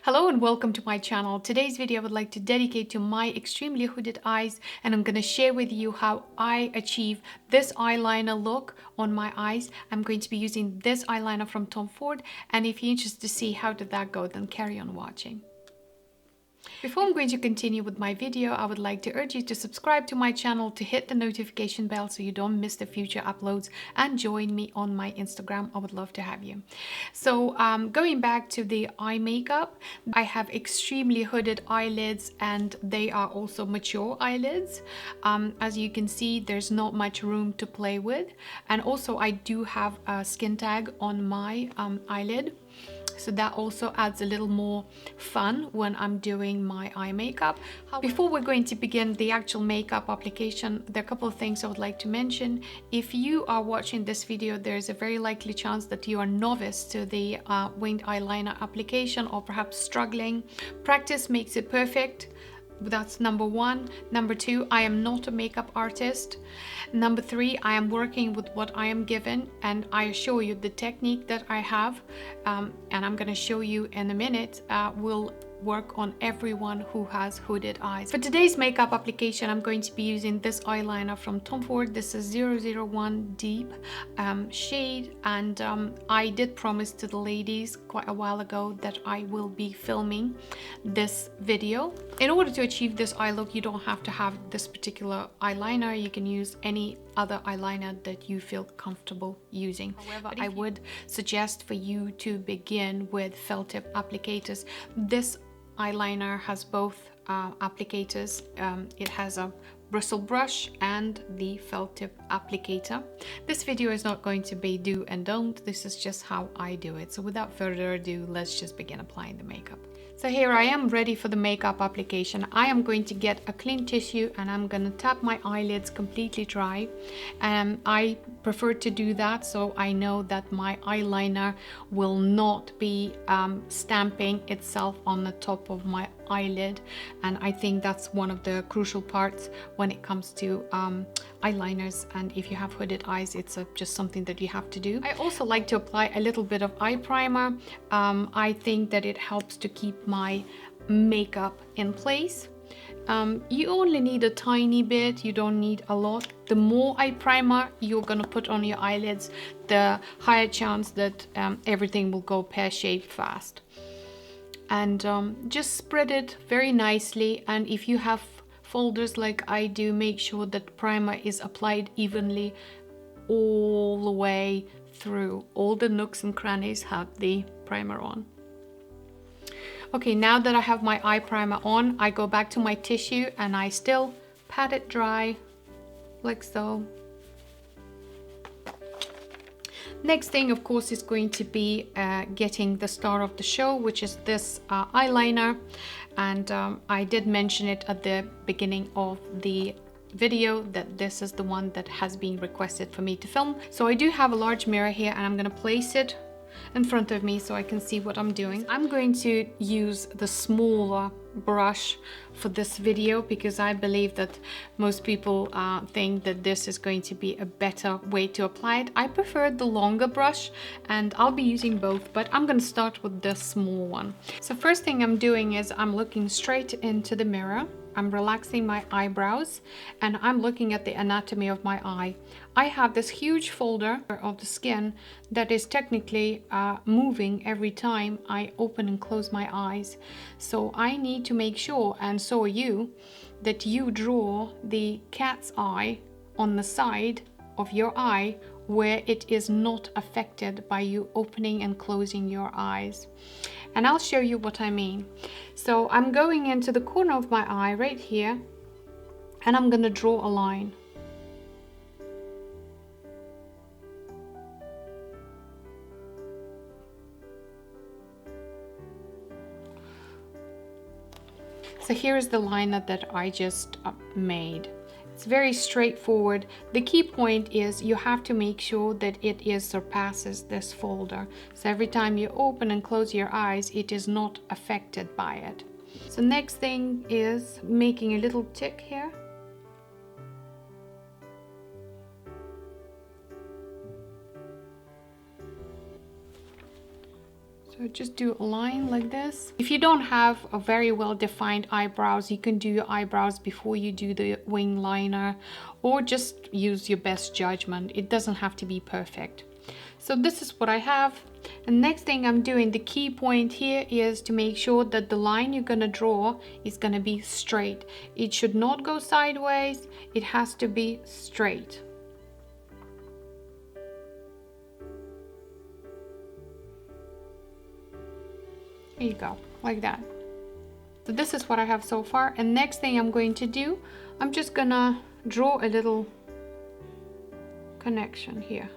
Hello and welcome to my channel. Today's video I would like to dedicate to my extremely hooded eyes, and I'm going to share with you how I achieve this eyeliner look on my eyes. I'm going to be using this eyeliner from Tom Ford, and if you're interested to see how did that go, then carry on watching. Before I'm going to continue with my video, I would like to urge you to subscribe to my channel, to hit the notification bell so you don't miss the future uploads, and join me on my Instagram. I would love to have you. So going back to the eye makeup, I have extremely hooded eyelids, and they are also mature eyelids. As you can see, there's not much room to play with, and also I do have a skin tag on my eyelid. So that also adds a little more fun when I'm doing my eye makeup. Before we're going to begin the actual makeup application, there are a couple of things I would like to mention. If you are watching this video, there's a very likely chance that you are novice to the winged eyeliner application, or perhaps struggling. Practice makes it perfect. That's number one. Number two, I am not a makeup artist. Number three, I am working with what I am given, and I assure you the technique that I have, and I'm going to show you in a minute, will work on everyone who has hooded eyes. For today's makeup application, I'm going to be using this eyeliner from Tom Ford. This is 001 Deep shade, and I did promise to the ladies quite a while ago that I will be filming this video. In order to achieve this eye look, you don't have to have this particular eyeliner. You can use any other eyeliner that you feel comfortable using. However, I would suggest for you to begin with felt tip applicators. This eyeliner has both applicators. It has a bristle brush and the felt tip applicator. This video is not going to be do and don't. This is just how I do it. So without further ado, let's just begin applying the makeup. So here I am ready for the makeup application. I am going to get a clean tissue and I'm going to tap my eyelids completely dry. I prefer to do that so I know that my eyeliner will not be stamping itself on the top of my eyelid, and I think that's one of the crucial parts when it comes to eyeliners, and if you have hooded eyes, it's just something that you have to do. I also like to apply a little bit of eye primer. I think that it helps to keep my makeup in place. You only need a tiny bit, you don't need a lot. The more eye primer you're gonna put on your eyelids, the higher chance that everything will go pear-shaped fast. And just spread it very nicely, and if you have folders like I do, make sure that primer is applied evenly all the way through. All the nooks and crannies have the primer on. Okay, now that I have my eye primer on, I go back to my tissue and I still pat it dry like so. Next thing, of course, is going to be getting the star of the show, which is this eyeliner. And I did mention it at the beginning of the video that this is the one that has been requested for me to film. So I do have a large mirror here, and I'm going to place it in front of me so I can see what I'm doing. I'm going to use the smaller brush for this video because I believe that most people think that this is going to be a better way to apply it. I prefer the longer brush, and I'll be using both, but I'm going to start with the small one. So first thing I'm doing is I'm looking straight into the mirror. I'm relaxing my eyebrows and I'm looking at the anatomy of my eye. I have this huge folder of the skin that is technically moving every time I open and close my eyes. So I need to make sure, and so are you, that you draw the cat's eye on the side of your eye where it is not affected by you opening and closing your eyes. And I'll show you what I mean. So I'm going into the corner of my eye right here, and I'm going to draw a line. So here is the line that I just made. It's very straightforward. The key point is you have to make sure that it surpasses this folder. So every time you open and close your eyes, it is not affected by it. So next thing is making a little tick here. So just do a line like this. If you don't have a very well defined eyebrows, you can do your eyebrows before you do the wing liner, or just use your best judgment. It doesn't have to be perfect. So this is what I have. And next thing I'm doing, the key point here is to make sure that the line you're gonna draw is gonna be straight. It should not go sideways, it has to be straight. There you go, like that. So this is what I have so far. And next thing I'm going to do, I'm just gonna draw a little connection here.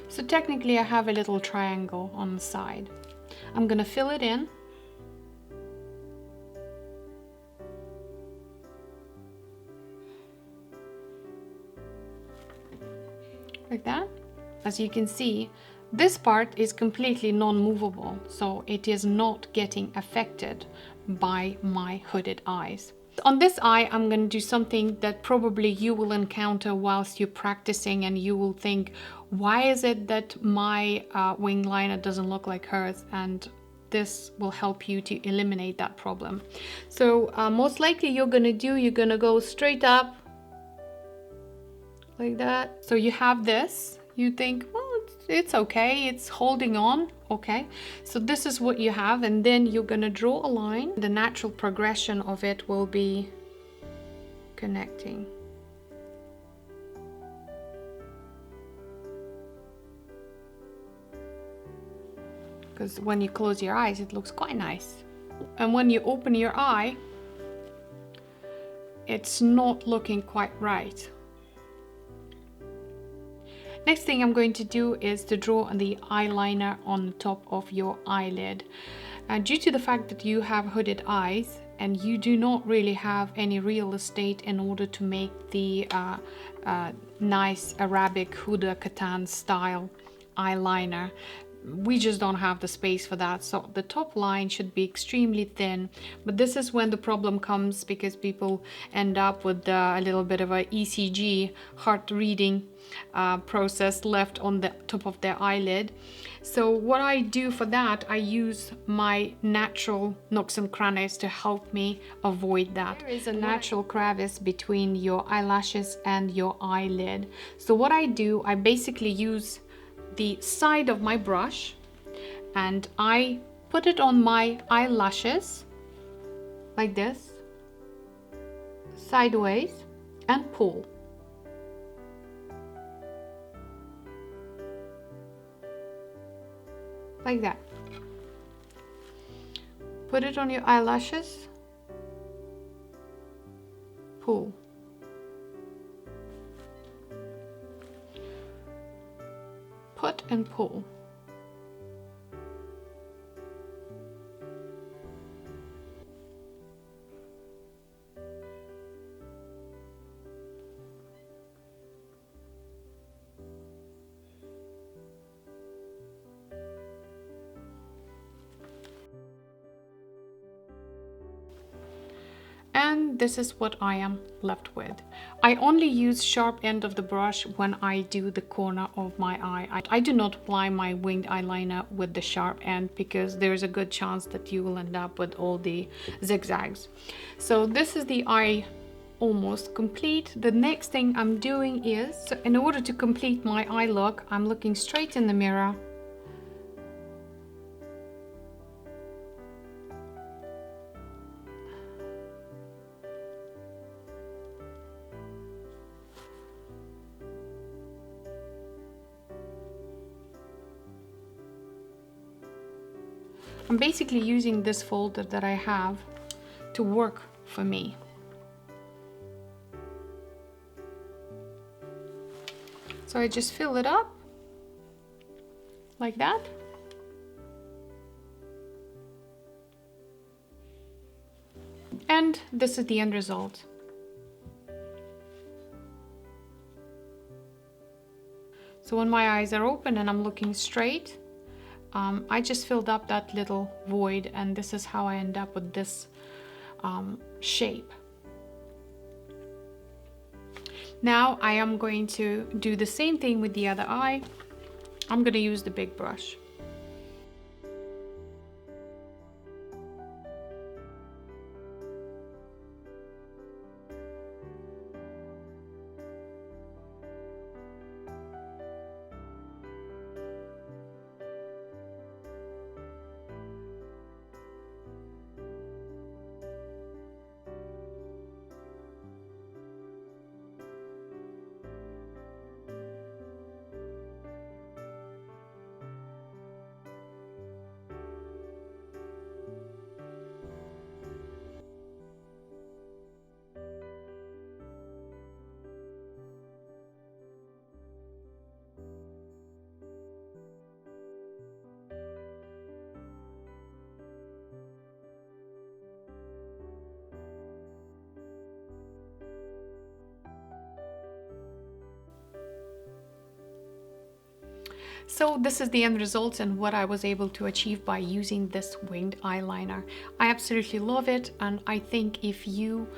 So technically I have a little triangle on the side. I'm gonna fill it in. Like that. As you can see, this part is completely non-movable, so it is not getting affected by my hooded eyes. On this eye, I'm going to do something that probably you will encounter whilst you're practicing, and you will think, why is it that my wing liner doesn't look like hers? And this will help you to eliminate that problem. So most likely you're going to go straight up like that. So you have this, you think, well, it's okay, it's holding on, okay. So this is what you have, and then you're gonna draw a line. The natural progression of it will be connecting. Because when you close your eyes, it looks quite nice. And when you open your eye, it's not looking quite right. Next thing I'm going to do is to draw the eyeliner on the top of your eyelid. Due to the fact that you have hooded eyes and you do not really have any real estate in order to make the nice Arabic Huda Katan style eyeliner, we just don't have the space for that. So the top line should be extremely thin, but this is when the problem comes, because people end up with a little bit of a ECG, heart reading process left on the top of their eyelid. So what I do for that, I use my natural nooks and crannies to help me avoid that. There is a natural crevice between your eyelashes and your eyelid. So what I do, I basically use the side of my brush and I put it on my eyelashes like this, sideways, and pull. Like that. Put it on your eyelashes, pull. Put and pull. And this is what I am left with. I only use sharp end of the brush when I do the corner of my eye. I do not apply my winged eyeliner with the sharp end, because there's a good chance that you will end up with all the zigzags. So this is the eye almost complete. The next thing I'm doing is, so in order to complete my eye look, I'm looking straight in the mirror. I'm basically using this folder that I have to work for me. So I just fill it up like that. And this is the end result. So when my eyes are open and I'm looking straight, I just filled up that little void, and this is how I end up with this shape. Now I am going to do the same thing with the other eye. I'm gonna use the big brush. So this is the end result and what I was able to achieve by using this winged eyeliner. I absolutely love it, and I think if you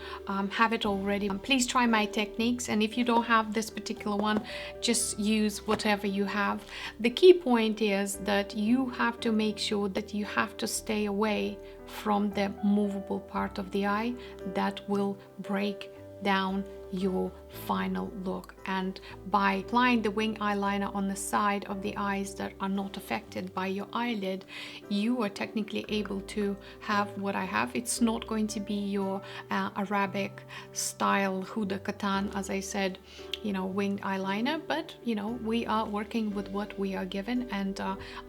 have it already, please try my techniques, and if you don't have this particular one, just use whatever you have. The key point is that you have to make sure that you have to stay away from the movable part of the eye that will break down your final look. And by applying the wing eyeliner on the side of the eyes that are not affected by your eyelid, you are technically able to have what I have. It's not going to be your Arabic style Huda Katan, as I said, you know, winged eyeliner, but you know, we are working with what we are given, and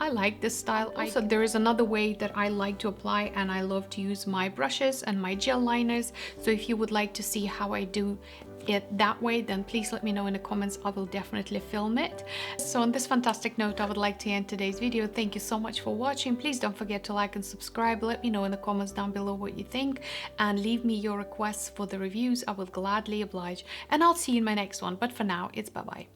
I like this style. Also, there is another way that I like to apply, and I love to use my brushes and my gel liners. So if you would like to see how I do it that way, then please let me know in the comments. I will definitely film it. So on this fantastic note, I would like to end today's video. Thank you so much for watching. Please don't forget to like and subscribe. Let me know in the comments down below what you think, and leave me your requests for the reviews. I will gladly oblige, and I'll see you in my next one. But for now, it's bye bye.